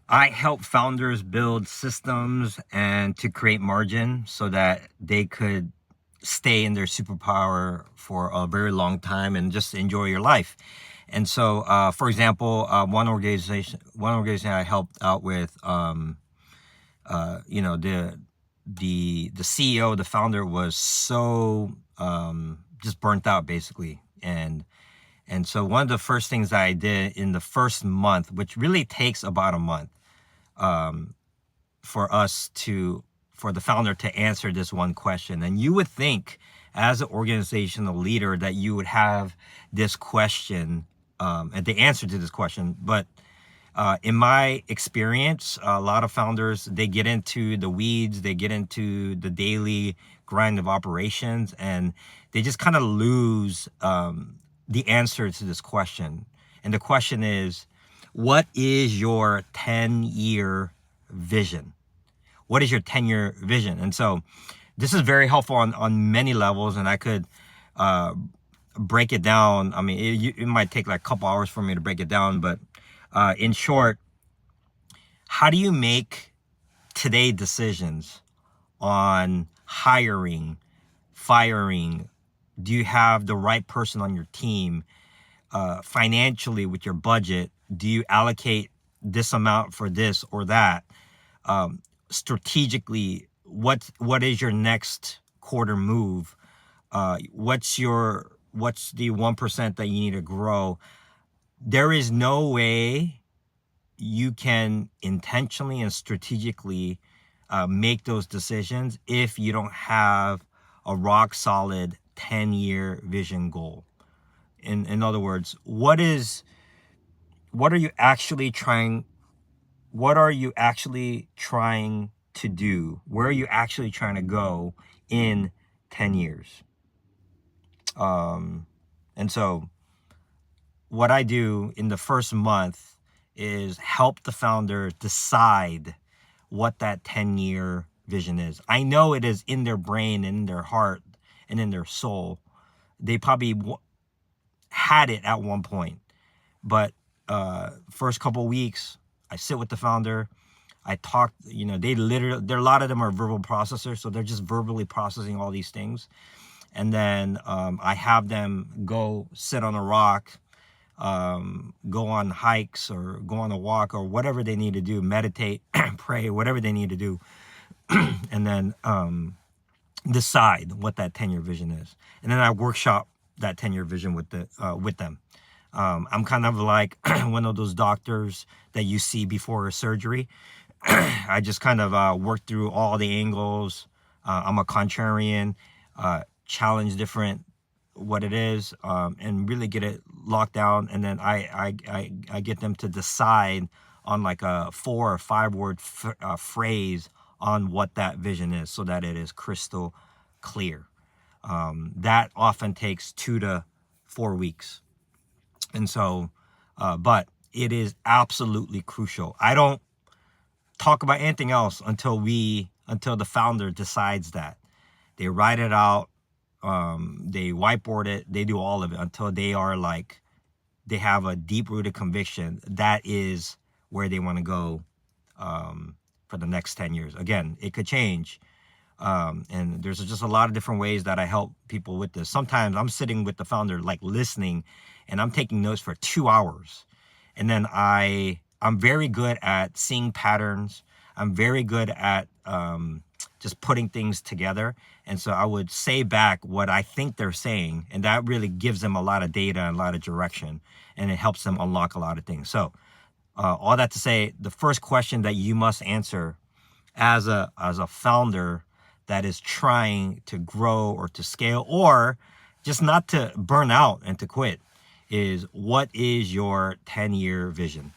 I help founders build systems and to create margin so that they could stay in their superpower for a very long time and just enjoy your life. And so, for example, one organization I helped out with, the CEO, the founder was so just burnt out basically, and so one of the first things I did in the first month, which really takes about a month, for us to for the founder to answer this one question. And you would think as an organizational leader that you would have this question, and the answer to this question. But in my experience, a lot of founders, they get into the weeds, they get into the daily grind of operations, and they just kind of lose the answer to this question. And the question is, what is your 10-year vision? What is your 10-year vision? And so this is very helpful on many levels, and I could break it down. I mean, it might take like a couple hours for me to break it down, but in short, how do you make today decisions on hiring, firing? Do you have the right person on your team? Financially, with your budget, do you allocate this amount for this or that? Strategically, what is your next quarter move? What's the 1% that you need to grow? There is no way you can intentionally and strategically make those decisions if you don't have a rock solid 10-year vision goal. In other words, what are you actually trying to do? Where are you actually trying to go in 10 years? And so what I do in the first month is help the founder decide what that 10-year vision is. I know it is in their brain and in their heart and in their soul. They probably had it at one point, but first couple of weeks, I sit with the founder. I talk, a lot of them are verbal processors, so they're just verbally processing all these things. And then I have them go sit on a rock, go on hikes or go on a walk or whatever they need to do, meditate, pray, whatever they need to do. And then decide what that 10-year vision is. And then I workshop that 10-year vision with them. I'm kind of like one of those doctors that you see before a surgery. I just kind of work through all the angles. I'm a contrarian, challenge different what it is, and really get it locked down. And then I get them to decide on like a 4 or 5 word phrase on what that vision is, so that it is crystal clear. That often takes 2 to 4 weeks. And so, but it is absolutely crucial. I don't talk about anything else until the founder decides that. They write it out, they whiteboard it, they do all of it until they have a deep-rooted conviction that is where they want to go for the next 10 years. Again, it could change. And there's just a lot of different ways that I help people with this. Sometimes I'm sitting with the founder, like listening, and I'm taking notes for 2 hours. And then I'm very good at seeing patterns. I'm very good at just putting things together. And so I would say back what I think they're saying, and that really gives them a lot of data and a lot of direction, and it helps them unlock a lot of things. So all that to say, the first question that you must answer as a founder that is trying to grow or to scale or just not to burn out and to quit is, what is your 10-year vision?